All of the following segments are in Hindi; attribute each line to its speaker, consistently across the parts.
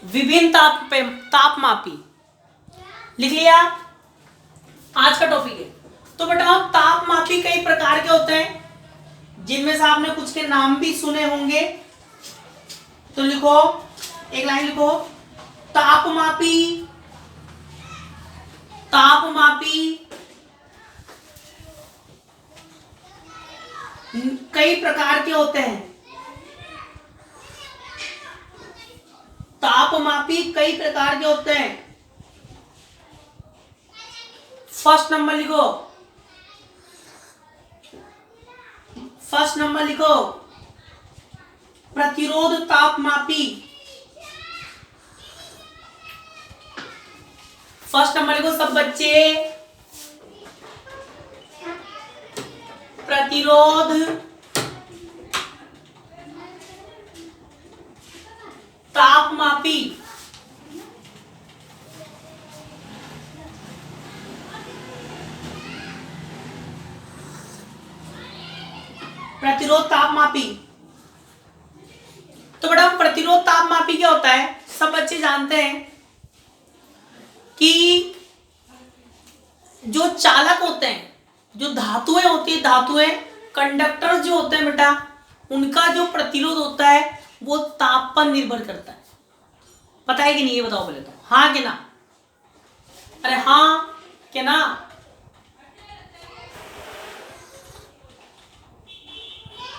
Speaker 1: विभिन्न तापमापी लिख लिया। आज का टॉपिक है। तो बताओ तापमापी कई प्रकार के होते हैं, जिनमें से आपने कुछ के नाम भी सुने होंगे। तो लिखो, एक लाइन लिखो, तापमापी। तापमापी कई प्रकार के होते हैं। तापमापी कई प्रकार के होते हैं। फर्स्ट नंबर लिखो, फर्स्ट नंबर लिखो, प्रतिरोध तापमापी। फर्स्ट नंबर लिखो सब बच्चे, प्रतिरोध तापमापी। प्रतिरोध तापमापी। तो बेटा प्रतिरोध तापमापी क्या होता है? सब बच्चे जानते हैं कि जो चालक होते हैं, जो धातुएं होती है, धातुएं कंडक्टर जो होते हैं बेटा, उनका जो प्रतिरोध होता है वो ताप पर निर्भर करता है। पता है कि नहीं? ये बताओ पहले तो, हाँ कि ना? अरे हाँ कि ना?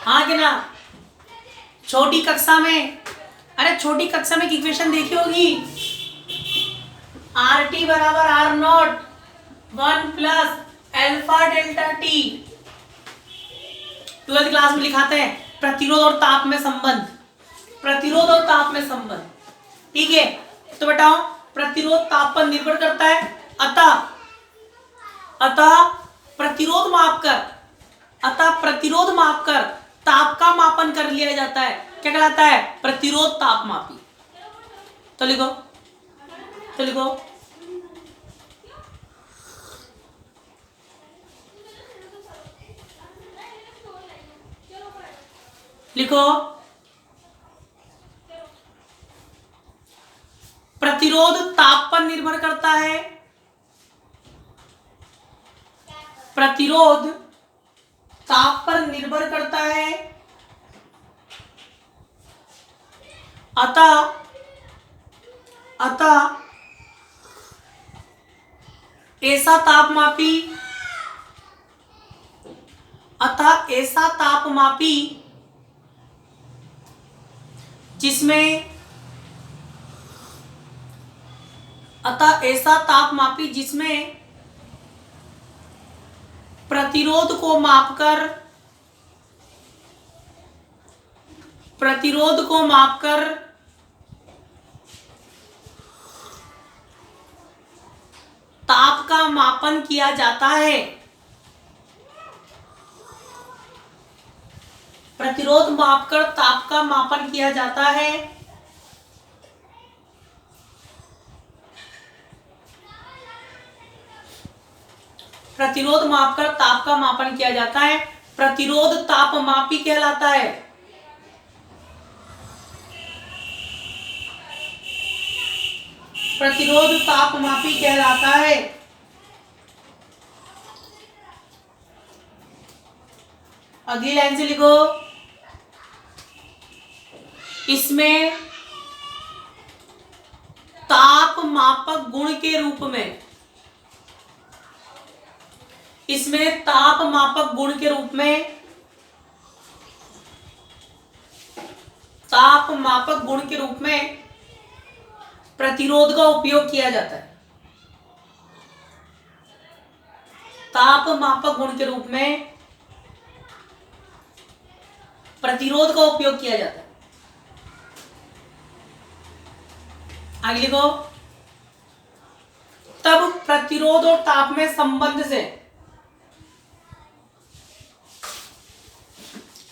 Speaker 1: हाँ कि ना? छोटी कक्षा में, अरे छोटी कक्षा में इक्वेशन देखी होगी, आर टी बराबर R nought 1 plus alpha delta t. 12th class में लिखाते हैं प्रतिरोध और ताप में संबंध, प्रतिरोध और ताप में संबंध। ठीक है, तो बताओ प्रतिरोध ताप पर निर्भर करता है, अतः प्रतिरोध मापकर ताप का मापन कर लिया जाता है। क्या कहलाता है? प्रतिरोध तापमापी। तो लिखो, तो लिखो, लिखो, प्रतिरोध ताप पर निर्भर करता है, प्रतिरोध ताप पर निर्भर करता है, अतः ऐसा तापमापी जिसमें प्रतिरोध को मापकर ताप का मापन किया जाता है। प्रतिरोध मापकर ताप का मापन किया जाता है, प्रतिरोध मापकर ताप का मापन किया जाता है, प्रतिरोध तापमापी कहलाता है। प्रतिरोध तापमापी कहलाता है। अगली लाइन से लिखो, इसमें ताप मापक गुण के रूप में, इसमें ताप मापक गुण के रूप में, ताप मापक गुण के रूप में प्रतिरोध का उपयोग किया जाता है। ताप मापक गुण के रूप में प्रतिरोध का उपयोग किया जाता है। आगे लिखो, तब प्रतिरोध और ताप में संबंध से,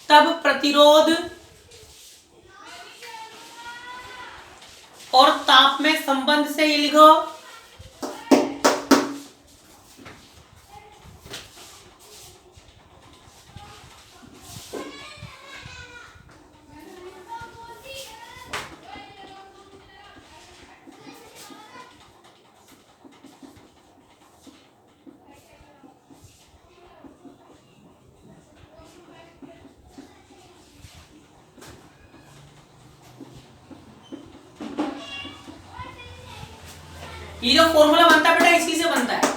Speaker 1: तब प्रतिरोध और ताप में संबंध से, ये लिखो, ये जो फॉर्मूला बनता है बेटा इसी से बनता है,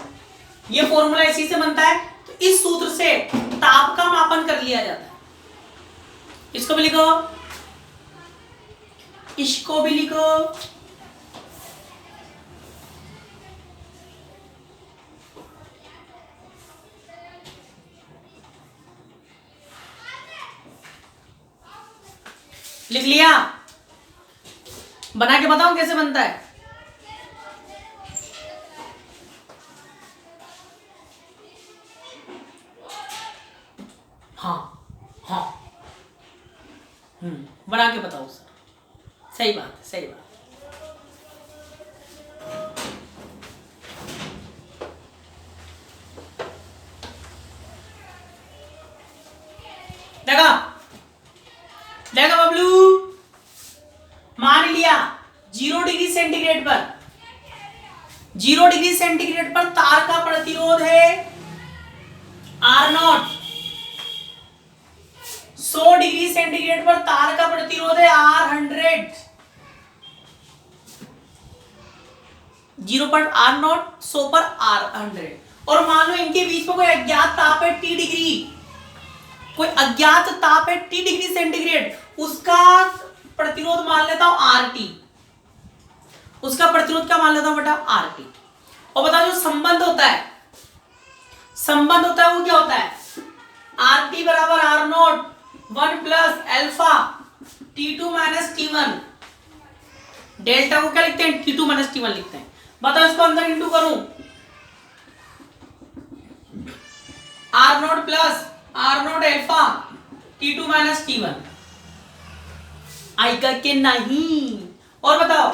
Speaker 1: ये फॉर्मूला इसी से बनता है। तो इस सूत्र से ताप का मापन कर लिया जाता है। इसको भी लिखो, इसको भी लिखो। लिख लिया? बना के बताऊं कैसे बनता है? हाँ हाँ, बना के बताओ सर। सही बात है, सही बात। देखा देखा बबलू, मान लिया 0 डिग्री सेंटीग्रेड पर, 0 डिग्री सेंटीग्रेड पर तार का प्रतिरोध है R0, 100 डिग्री सेंटीग्रेड पर तार का प्रतिरोध है R100, 0 पर R0, 100 पर R100। और मान लो इनके बीच में कोई अज्ञात ताप है T डिग्री, कोई अज्ञात ताप है T डिग्री सेंटीग्रेड, उसका प्रतिरोध मान लेता हूं RT, उसका प्रतिरोध क्या मान लेता हूं बेटा RT। और बताओ जो संबंध होता है, संबंध होता है वो क्या होता है, RT बराबर R0 1 plus alpha T2 minus T1। Delta को क्या लिखते हैं, T2 माइनस T1 लिखते हैं। बताओ इसको अंदर इंटू करूं, R0 plus R0 alpha T2 minus T1 आएगा कि नहीं। और बताओ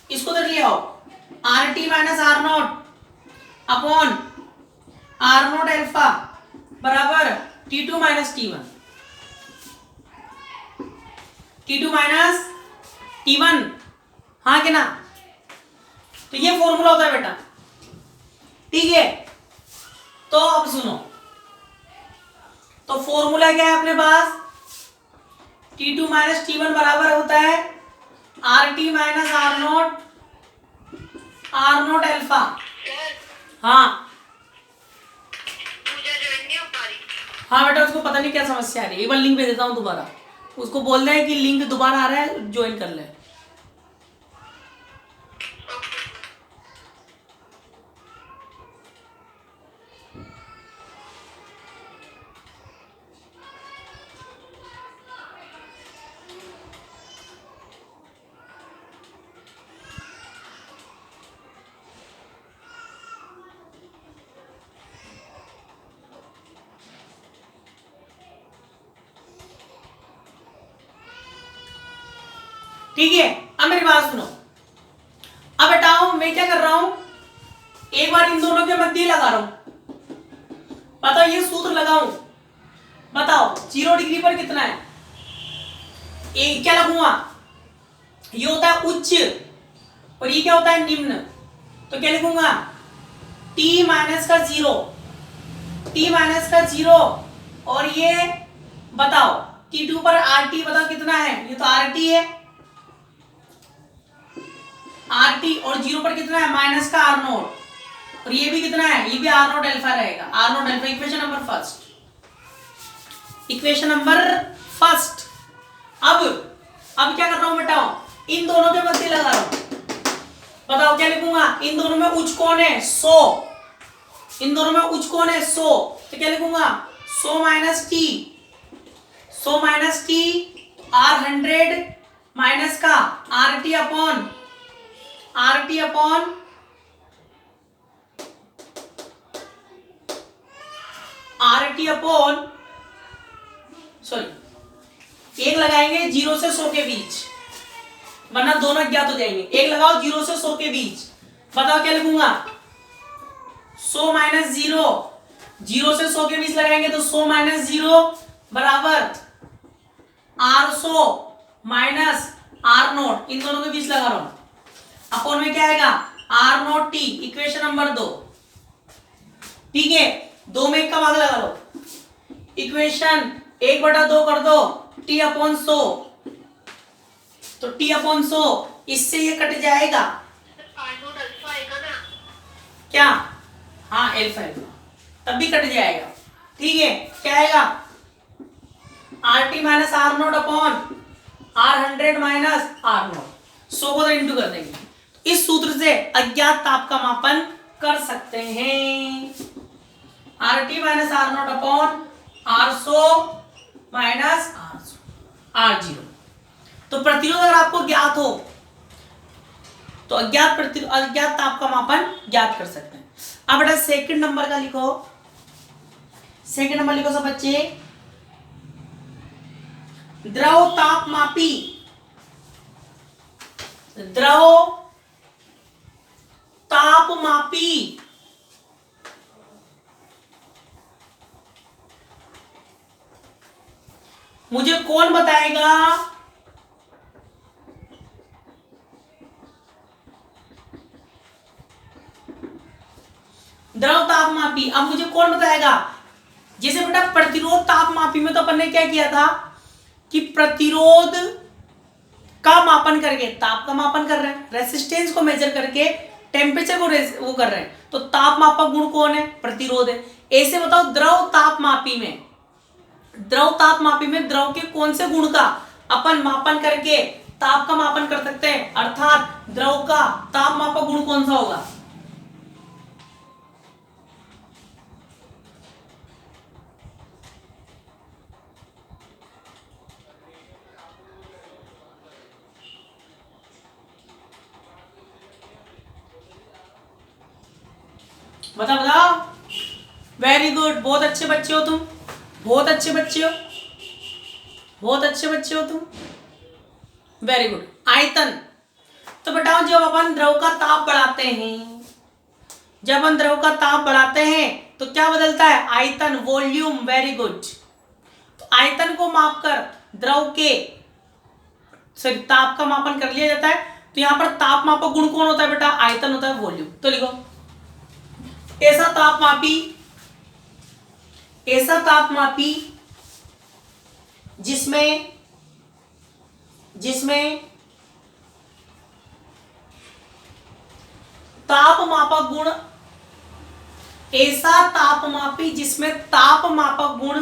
Speaker 1: इसको उधर ले आओ, RT minus R0 upon R0 alpha बराबर T2 minus T1, T2 minus T1, हाँ कि ना। तो ये फॉर्मूला होता है बेटा, ठीक है। तो अब सुनो, तो फॉर्मूला क्या है अपने पास, T2 माइनस T1 बराबर होता है RT माइनस R0 अल्फा। हाँ हाँ बेटा, उसको पता नहीं क्या समस्या आ रही है, एक बार लिंक भेज देता हूँ दोबारा, उसको बोल रहे हैं कि लिंक दोबारा आ रहा है, ज्वाइन कर ले। ठीक है, अब मेरी बात सुनो। अब बताओ मैं क्या कर रहा हूं, एक बार इन दोनों के मध्य लगा रहा हूं। बताओ ये सूत्र लगाऊं, बताओ 0 डिग्री पर कितना है, एक क्या लगूंगा, ये होता है उच्च और ये क्या होता है निम्न। तो क्या लिखूंगा, T माइनस का 0, T माइनस का 0, और ये बताओ T2 पर RT बताओ कितना है, ये तो RT है, RT, और 0 पर कितना है माइनस का R0, और ये भी कितना है, ये भी R0 अल्फा रहेगा, R0 alpha. Equation number first, equation number first. अब क्या कर रहा हूं बेटा, इन दोनों के मध्य लगा रहा हूं। बताओ क्या लिखूंगा, इन दोनों में उच्च कौन है 100, इन दोनों में उच्च कौन है 100, तो क्या लिखूंगा 100 minus T, 100 minus T R100 minus का RT upon RT upon RT upon sorry, एक लगाएंगे 0 से 100 के बीच, वरना दोनों अज्ञात हो जाएंगे। एक लगाओ 0 से 100 के बीच, बताओ क्या लिखूंगा 100 माइनस 0, 0 से 100 के बीच लगाएंगे तो 100 माइनस 0 बराबर R100 माइनस R0, इन दोनों के बीच लगा रहा हूं। अपॉन में क्या आएगा R0T, इक्वेशन नंबर 2, ठीक है। 2 में 1 का भाग लगा लो, इक्वेशन 1/2 कर दो, T अपॉन 100, तो T अपॉन 100 इससे ये कट जाएगा, क्या, हाँ एल्फा एल्फा, तब भी कट जाएगा। ठीक है, क्या आएगा, R t minus R nought upon R100 minus R nought, 100 को तो इंटू कर देंगे। इस सूत्र से अज्ञात ताप का मापन कर सकते हैं। R t minus R nought upon R100 minus R0। तो प्रतिरोध अगर आपको ज्ञात हो तो अज्ञात ताप का मापन ज्ञात कर सकते हैं। अब बेटा सेकंड नंबर का लिखो, सेकंड नंबर लिखो सब बच्चे, द्रव तापमापी, द्रव तापमापी मुझे कौन बताएगा, द्रव तापमापी, अब मुझे कौन बताएगा। जैसे बेटा प्रतिरोध तापमापी में तो अपन ने क्या किया था कि प्रतिरोध का मापन करके ताप का मापन कर रहे हैं, रेसिस्टेंस को मेजर करके टेम्परेचर को वो कर रहे हैं, तो ताप मापक गुण कौन है, प्रतिरोध है। ऐसे बताओ द्रव तापमापी में, द्रव तापमापी में द्रव के कौन से गुण का अपन मापन करके ताप का मापन कर सकते हैं, अर्थात द्रव का ताप मापक गुण कौन सा होगा। बताओ बताओ, वेरी गुड, बहुत अच्छे बच्चे हो तुम, बहुत अच्छे बच्चे हो, बहुत अच्छे बच्चे हो तुम, वेरी गुड। आयतन, तो बताओ जब अपन द्रव का ताप बढ़ाते हैं, जब अपन द्रव का ताप बढ़ाते हैं तो क्या बदलता है, आयतन, वॉल्यूम, वेरी गुड। तो आयतन को मापकर द्रव के सॉरी ताप का मापन कर लिया जाता है। तो यहां पर ताप मापक गुण कौन होता है बेटा, आयतन होता है, वॉल्यूम। तो लिखो ऐसा तापमापी, ऐसा तापमापी जिसमें ताप मापक गुण, ऐसा तापमापी जिसमें ताप मापक गुण,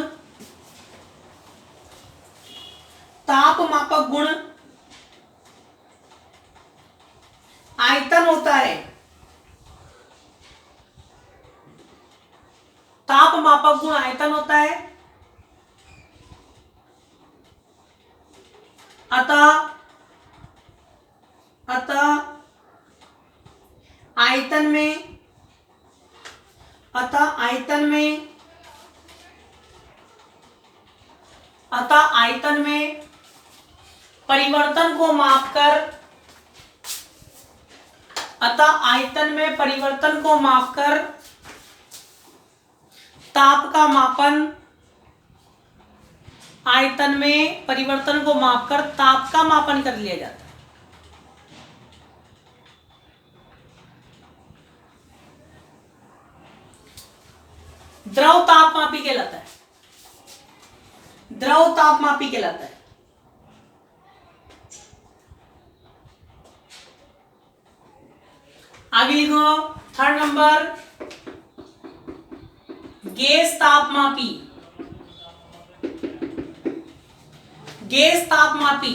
Speaker 1: ताप मापक गुण आयतन होता है, ताप मापक गुण आयतन होता है। अतः आयतन में, आयतन में परिवर्तन को मापकर, आयतन में परिवर्तन को मापकर ताप का मापन, आयतन में परिवर्तन को मापकर ताप का मापन कर लिया जाता है। द्रव तापमापी कहलाता है, द्रव तापमापी कहलाता है। आगे लिखो थर्ड नंबर, गैस तापमापी, गैस तापमापी,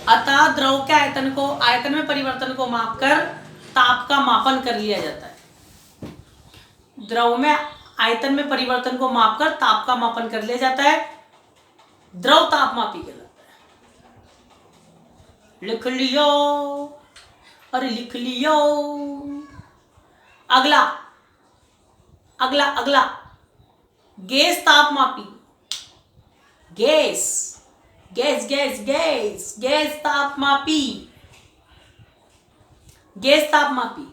Speaker 1: अतः द्रव के आयतन को, आयतन में परिवर्तन को मापकर ताप का मापन कर लिया जाता है। द्रव में आयतन में परिवर्तन को मापकर ताप का मापन कर लिया जाता है, द्रव तापमापी कहलाता है। लिख लियो, अरे लिख लियो। अगला अगला अगला गैस तापमापी, gas gas gas gas gas तापमापी, गैस तापमापी।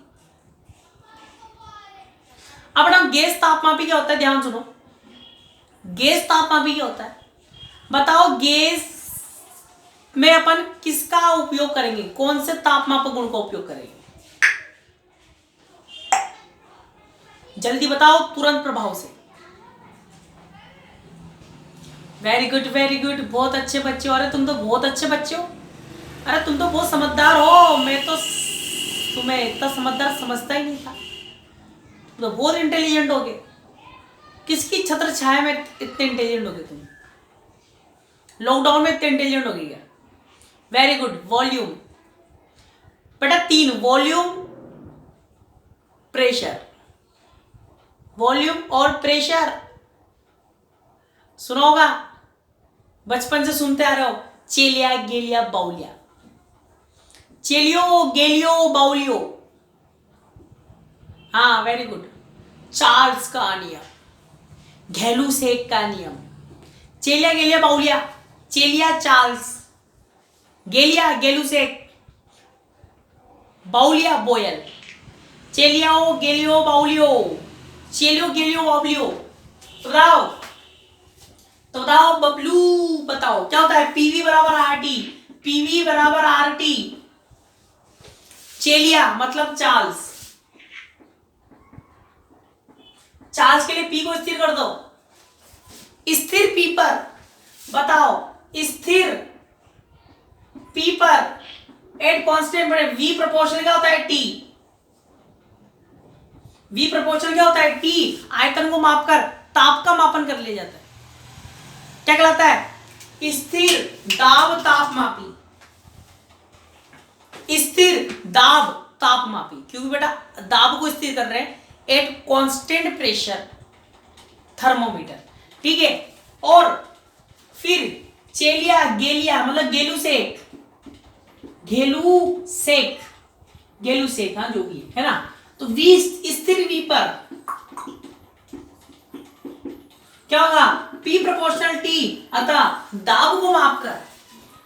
Speaker 1: अब बताओ गैस तापमापी क्या होता है, ध्यान सुनो। गैस तापमापी क्या होता है बताओ। गैस में अपन किसका उपयोग करेंगे, कौन से तापमापक गुण का उपयोग करेंगे, जल्दी बताओ तुरंत प्रभाव से। वेरी गुड वेरी गुड, बहुत अच्छे बच्चे हो। अरे तुम तो बहुत अच्छे बच्चे हो, अरे तुम तो बहुत समझदार हो। मैं तो तुम्हें इतना समझदार समझता ही नहीं था, तो बहुत इंटेलिजेंट हो गए। किसकी छत्र छाया में इतने इंटेलिजेंट हो गए तुम? लॉकडाउन में इतने इंटेलिजेंट हो गए क्या? Very good. वॉल्यूम बेटा 3, वॉल्यूम, प्रेशर। वॉल्यूम और प्रेशर सुना होगा, बचपन से सुनते आ रहे हो। चेलिया गेलिया बाउलिया, चेलियो गेलियो बाउलियो। हाँ वेरी गुड। चार्ल्स का नियम, घेलू सेक का नियम। चेलिया गेलिया बाउलिया, चेलिया चार्ल्स, गेलिया गेलू सेक, बाउलिया बोयल। चेलियो गेलियो बाउलियो, चेलियो गेलियो बाउलियो। तो बताओ बबलू, बताओ क्या होता है? पीवी बराबर आर टी, पीवी बराबर आर टी। चेलिया मतलब चार्ल्स, चार्ल्स के लिए पी को स्थिर कर दो। स्थिर पी पर, बताओ स्थिर पी पर एट कांस्टेंट बड़े वी प्रोपोर्शनल क्या होता है? टी। वी प्रोपोर्शनल क्या होता है? टी। आयतन को मापकर ताप का मापन कर लिया जाता है, क्या कहलाता है? स्थिर दाब तापमापी, स्थिर दाब तापमापी। क्योंकि बेटा दाब को स्थिर कर रहे हैं एट कांस्टेंट प्रेशर, थर्मोमीटर, ठीक है। और फिर चेलिया गेलिया मतलब गेलू सेक, घेलू सेक, गेलू सेक, हाँ जो भी है ना। तो वी स्थिर वी पर क्या होगा? P proportional T। अतः दाब को मापकर,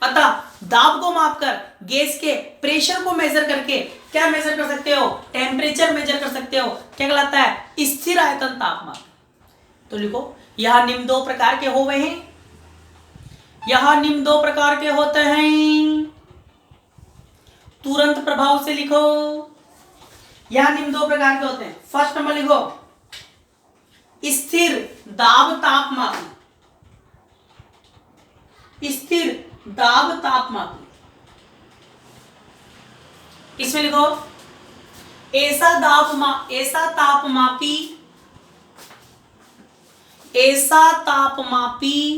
Speaker 1: अतः दाब को मापकर गैस के प्रेशर को मेजर करके क्या मेजर कर सकते हो? टेम्परेचर मेजर कर सकते हो। क्या कहलाता है? स्थिर आयतन तापमान। तो लिखो यह निम्न 2 प्रकार के हो गए हैं, यह निम्न 2 प्रकार के होते हैं। तुरंत प्रभाव से लिखो, यह निम्न 2 प्रकार के होते हैं। फर्स्ट नंबर लिखो स्थिर दाब तापमापी, स्थिर दाब तापमापी। इसमें लिखो ऐसा तापमापी, ऐसा तापमापी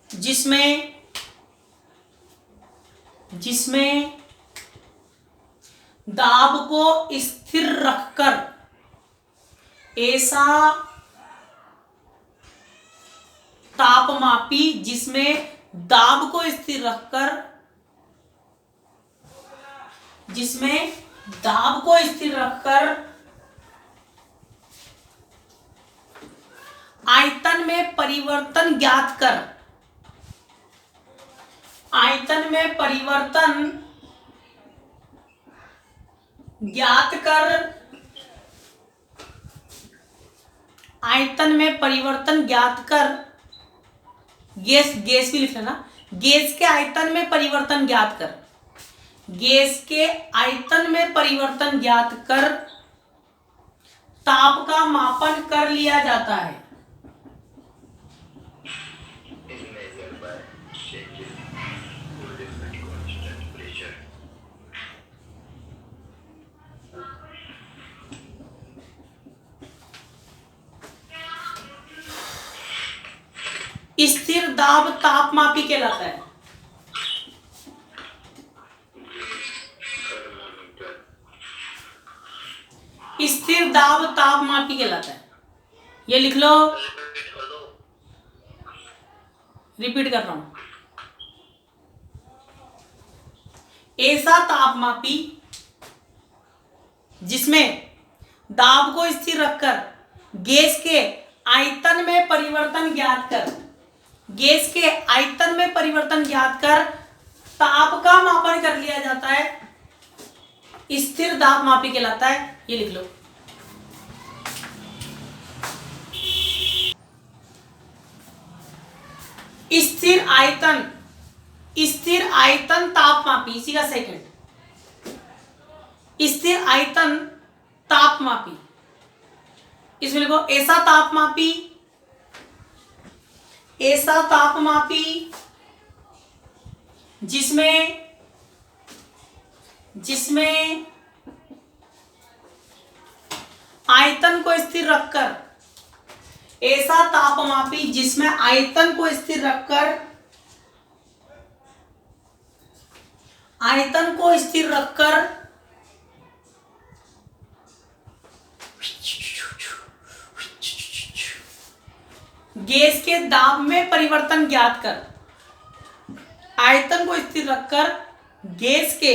Speaker 1: जिसमें दाब को स्थिर रखकर, ऐसा तापमापी जिसमें दाब को स्थिर रखकर, जिसमें दाब को स्थिर रखकर आयतन में परिवर्तन ज्ञात कर, आयतन में परिवर्तन ज्ञात कर, आयतन में परिवर्तन ज्ञात कर, गैस भी लिख लेना, गैस के आयतन में परिवर्तन ज्ञात कर, गैस के आयतन में परिवर्तन ज्ञात कर ताप का मापन कर लिया जाता है। स्थिर दाब तापमापी कहलाता है। स्थिर दाब तापमापी कहलाता है। ये लिख लो, रिपीट कर रहा हूं। ऐसा तापमापी जिसमें दाब को स्थिर रखकर गैस के आयतन में परिवर्तन ज्ञात कर, गैस के आयतन में परिवर्तन ज्ञात कर ताप का मापन कर लिया जाता है, स्थिर दाब मापी कहलाता है। ये लिख लो। स्थिर आयतन तापमापी, इसी का सेकंड, स्थिर आयतन तापमापी। इसमें लिखो ऐसा तापमापी जिसमें जिसमें आयतन को स्थिर रखकर, ऐसा तापमापी जिसमें आयतन को स्थिर रखकर, आयतन को स्थिर रखकर गैस के दाब में परिवर्तन ज्ञात कर, आयतन को स्थिर रखकर गैस के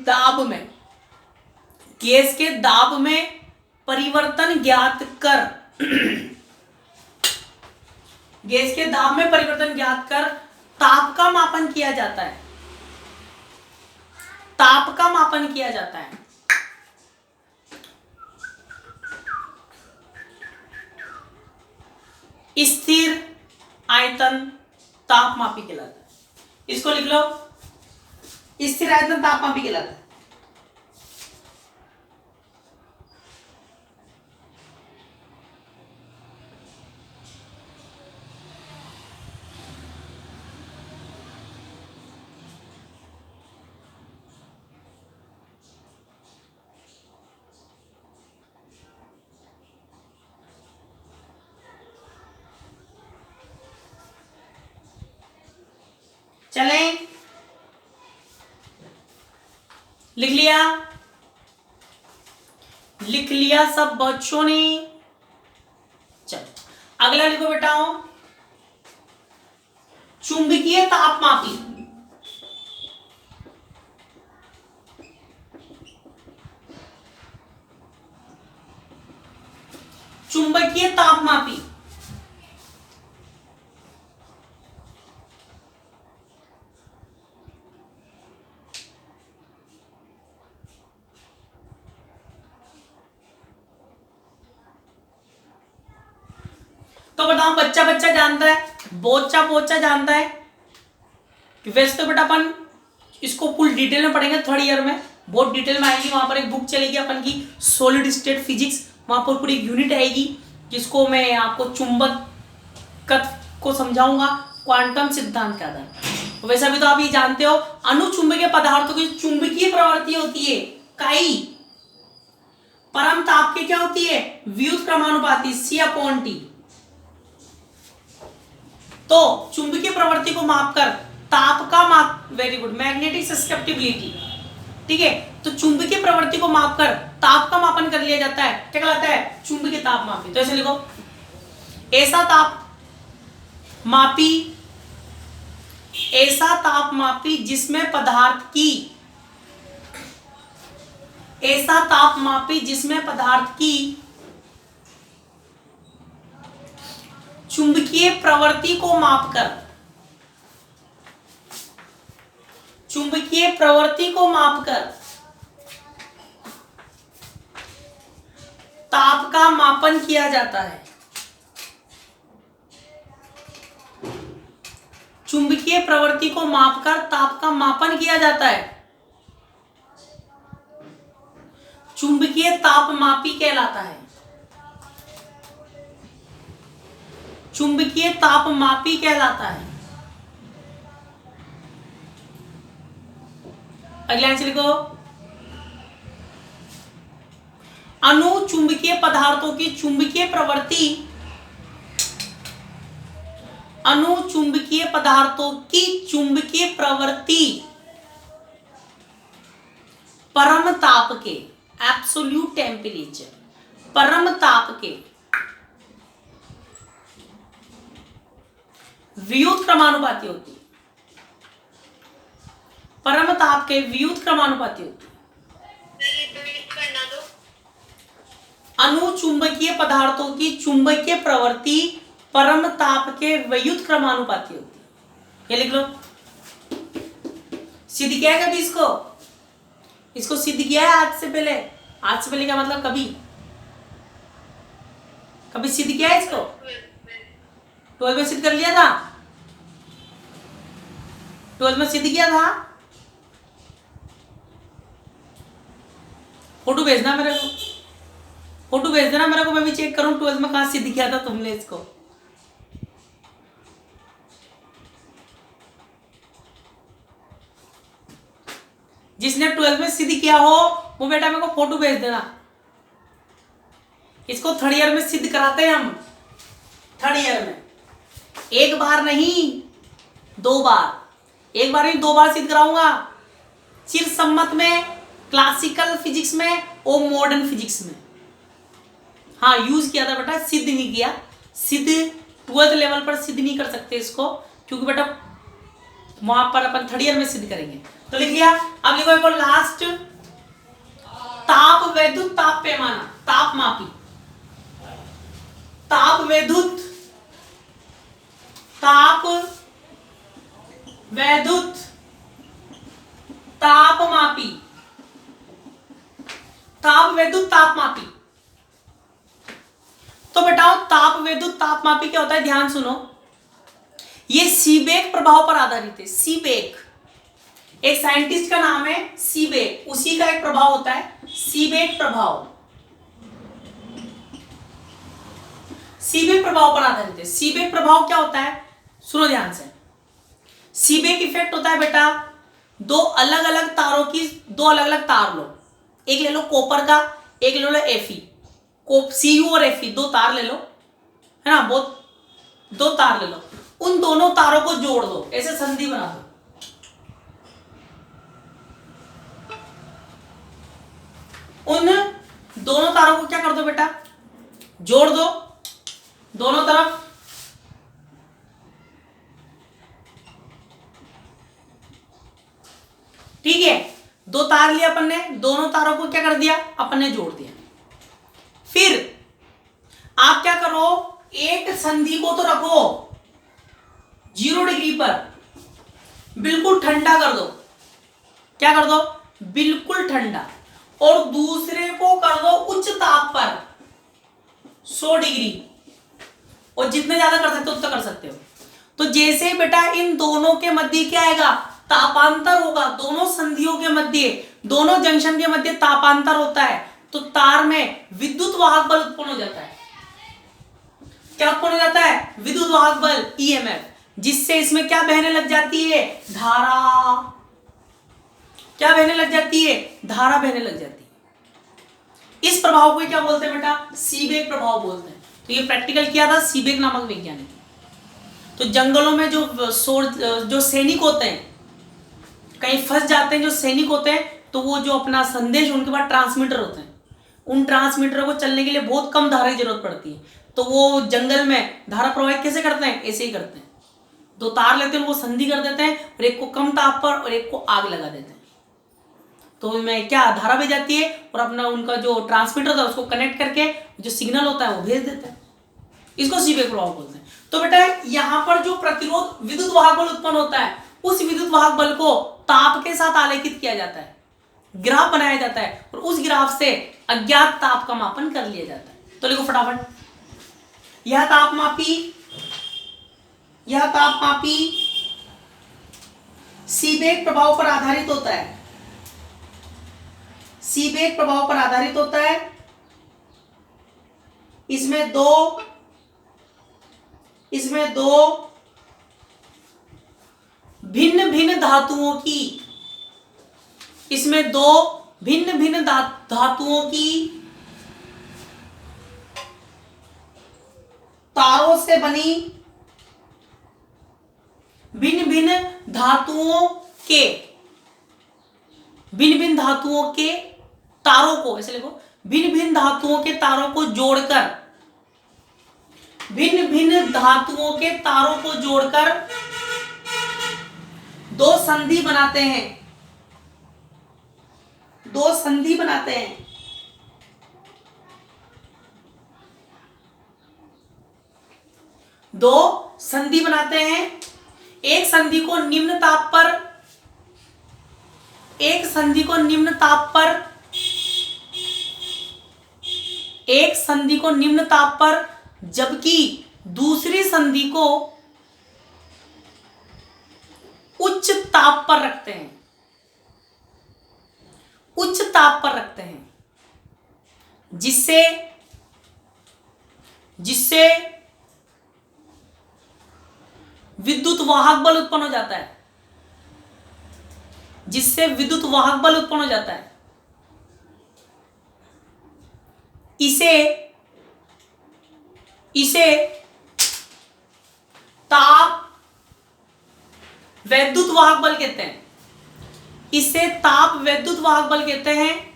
Speaker 1: दाब में, गैस के दाब में परिवर्तन ज्ञात कर, गैस के दाब में परिवर्तन ज्ञात कर ताप का मापन किया जाता है, ताप का मापन किया जाता है। स्थिर आयतन तापमापी कहलाता है। इसको लिख लो, स्थिर आयतन तापमापी कहलाता है। चलें, लिख लिया, लिख लिया सब बच्चों ने। चलो अगला लिखो बेटाओ, चुंबकीय तापमापी, चुंबकीय तापमापी तो बताओ, बच्चा बच्चा जानता है, बोच्चा बोच्चा जानता है। वैसे तो बेटा अपन इसको फुल डिटेल में पढ़ेंगे थर्ड ईयर में, बहुत डिटेल में आएगी। वहां पर एक बुक चलेगी अपन की सॉलिड स्टेट फिजिक्स, वहां पर पूरी यूनिट आएगी जिसको मैं आपको चुंबकत्व को समझाऊंगा क्वांटम सिद्धांत के आधार। वैसे भी तो आप ये जानते हो, अनुचुंबकीय पदार्थों की चुंबकीय प्रवृत्ति होती है काई, परम ताप की क्या होती है, विद्युत क्रमानुपाती C/T। तो चुंबकीय प्रवृत्ति को मापकर ताप का माप, वेरी गुड, मैग्नेटिक सस्केप्टिबिलिटी, ठीक है। तो चुंबकीय प्रवृत्ति को मापकर ताप का मापन कर लिया जाता है, क्या कहलाता है, चुंबकीय तापमापी। तो ऐसे लिखो, ऐसा तापमापी, ऐसा तापमापी जिसमें पदार्थ की, ऐसा तापमापी जिसमें पदार्थ की चुंबकीय प्रवृत्ति को मापकर, चुंबकीय प्रवृत्ति को मापकर ताप का मापन किया जाता है, चुंबकीय प्रवृत्ति को मापकर ताप का मापन किया जाता है, चुंबकीय तापमापी कहलाता है, चुंबकीय तापमापी कहलाता है। अगला आंसर लिखो, अनुचुंबकीय पदार्थों की चुंबकीय प्रवृत्ति, अनुचुंबकीय पदार्थों की चुंबकीय प्रवृत्ति परम ताप के, एब्सोल्यूट टेम्परेचर, परम ताप के विद्युत क्रमानुपाती होती है, परम ताप के विद्युत क्रमानुपाती होती है। अनुचुंबकीय पदार्थों की चुंबकीय प्रवृत्ति परम ताप के विद्युत क्रमानुपाती होती है। ये लिख लो, सिद्ध किया है कभी इसको, इसको सिद्ध किया है आज से पहले, आज से पहले क्या मतलब, कभी कभी सिद्ध किया है इसको, 12 में सिद्ध कर लिया था, 12 में सिद्ध किया था। फोटो भेजना मेरे को, फोटो भेज देना मेरे को, मैं भी चेक करूं 12 में कहां सिद्ध किया था तुमने इसको। जिसने 12th में सिद्ध किया हो वो बेटा मेरे को फोटो भेज देना। इसको थर्ड ईयर में सिद्ध कराते हैं हम, थर्ड ईयर में। एक बार नहीं 2 बार, एक बार नहीं 2 बार सिद्ध कराऊंगा। चिर सम्मत में, क्लासिकल फिजिक्स में और मॉडर्न फिजिक्स में। हाँ यूज किया था बेटा, सिद्ध नहीं किया। सिद्ध 12th लेवल पर सिद्ध नहीं कर सकते इसको, क्योंकि बेटा वहां पर अपन थर्ड ईयर में सिद्ध करेंगे। तो लिख लिया। अब लिखो एक लास्ट, ताप वैद्युत ताप पैमाना, ताप मापी, ताप वैद्युत, ताप वैद्युत ताप मापी, ताप वैद्युत ताप मापी। तो बेटाओ ताप वैद्युत ताप मापी क्या होता है, ध्यान सुनो। ये सीबेक प्रभाव पर आधारित है। सीबेक एक साइंटिस्ट का नाम है, सीबेक, उसी का एक प्रभाव होता है सीबेक प्रभाव। सीबेक प्रभाव पर आधारित है। सीबेक प्रभाव क्या होता है, सुनो ध्यान से। सीबेक इफेक्ट होता है बेटा, दो अलग अलग तारों की, दो अलग अलग तार लो, एक ले लो कॉपर का, एक ले लो एफी, सीयू और एफी, 2 तार ले लो, है ना, बहुत 2 तार ले लो। उन दोनों तारों को जोड़ दो, ऐसे संधि बना दो। उन दोनों तारों को क्या कर दो बेटा, जोड़ दो दोनों तरफ। ठीक है, 2 तार लिया अपन ने, दोनों तारों को क्या कर दिया, अपन ने जोड़ दिया। फिर आप क्या करो, एक संधि को तो रखो 0 डिग्री पर, बिल्कुल ठंडा कर दो। क्या कर दो, बिल्कुल ठंडा। और दूसरे को कर दो उच्च ताप पर 100 डिग्री, और जितने ज्यादा कर सकते हो उतना कर सकते हो। तो जैसे बेटा इन दोनों के मध्य क्या आएगा, तापांतर होगा। दोनों संधियों के मध्य, दोनों जंक्शन के मध्य तापांतर होता है, तो तार में विद्युत वाहक बल उत्पन्न हो जाता है। क्या उत्पन्न हो जाता है, विद्युत वाहक बल, ईएमएफ, जिससे इसमें क्या बहने लग जाती है, धारा। क्या बहने लग जाती है, धारा बहने लग जाती है। इस प्रभाव को क्या बोलते हैं बेटा, सीबेक प्रभाव बोलते हैं। तो ये प्रैक्टिकल किया था सीबेक नामक वैज्ञानिक। तो जंगलों में जो सैनिक होते हैं, कहीं फंस जाते हैं जो सैनिक होते हैं, तो वो जो अपना संदेश, उनके पास ट्रांसमीटर होते हैं, उन ट्रांसमीटर को चलने के लिए बहुत कम धारा की जरूरत पड़ती है। तो वो जंगल में धारा प्रवाहित कैसे करते हैं, ऐसे ही करते हैं। 2 तार लेते हैं, उनको संधि कर देते हैं, और एक को कम ताप पर और एक को आग लगा देते हैं। तो उनमें क्या धारा भेज जाती है, और अपना उनका जो ट्रांसमीटर होता है उसको कनेक्ट करके जो सिग्नल होता है वो भेज देते हैं। इसको सीबेक प्रभाव बोलते हैं। तो बेटा यहां पर जो प्रतिरोध विद्युत वाहक बल उत्पन्न होता है, उस विद्युत वाहक बल को ताप के साथ आलेखित किया जाता है, ग्राफ बनाया जाता है, और उस ग्राफ से अज्ञात ताप का मापन कर लिया जाता है। तो लिखो फटाफट, यह ताप मापी सीबेक प्रभाव पर आधारित होता है। सीबेक प्रभाव पर आधारित होता है। इसमें दो भिन्न भिन्न धातुओं की, इसमें 2 भिन्न भिन्न धातुओं की तारों से बनी, भिन्न भिन्न धातुओं के तारों को, ऐसे लिखो, भिन्न भिन्न धातुओं के तारों को जोड़कर, भिन्न भिन्न धातुओं के तारों को जोड़कर 2 संधि बनाते हैं। 2 संधि बनाते हैं। दो संधि बनाते हैं। एक संधि को निम्न ताप पर, एक संधि को निम्न ताप पर, एक संधि को निम्न ताप पर, जबकि दूसरी संधि को उच्च ताप पर रखते हैं। उच्च ताप पर रखते हैं, जिससे विद्युत वाहक बल उत्पन्न हो जाता है। जिससे विद्युत वाहक बल उत्पन्न हो जाता है, इसे ताप वैद्युत वाहक बल कहते हैं। इसे ताप वैद्युत वाहक बल कहते हैं,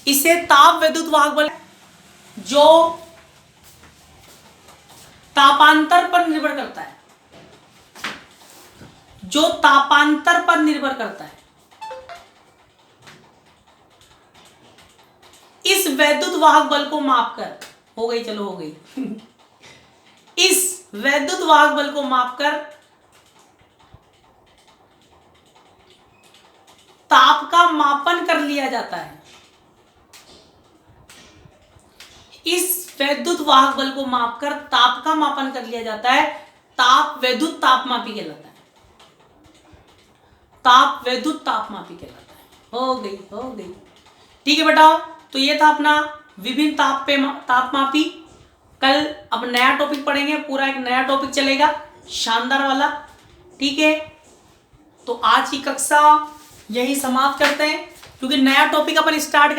Speaker 1: इसे ताप वैद्युत वाहक बल जो तापांतर पर निर्भर करता है, जो तापांतर पर निर्भर करता है। इस वैद्युत वाहक बल को मापकर हो गई, चलो हो गई इस वैद्युत वाहक बल को मापकर ताप का मापन कर लिया जाता है। इस वैद्युत वाहक बल को मापकर ताप का मापन कर लिया जाता है। ताप वैद्युत तापमापी कहलाता है। ताप वैद्युत तापमापी कहलाता है। हो गई। ठीक है बेटा, तो ये था अपना विभिन्न तापमापी। कल अब नया टॉपिक पढ़ेंगे, पूरा एक नया टॉपिक चलेगा, शानदार वाला। ठीक है, तो आज की कक्षा यही समाप्त करते हैं, क्योंकि नया टॉपिक अपन स्टार्ट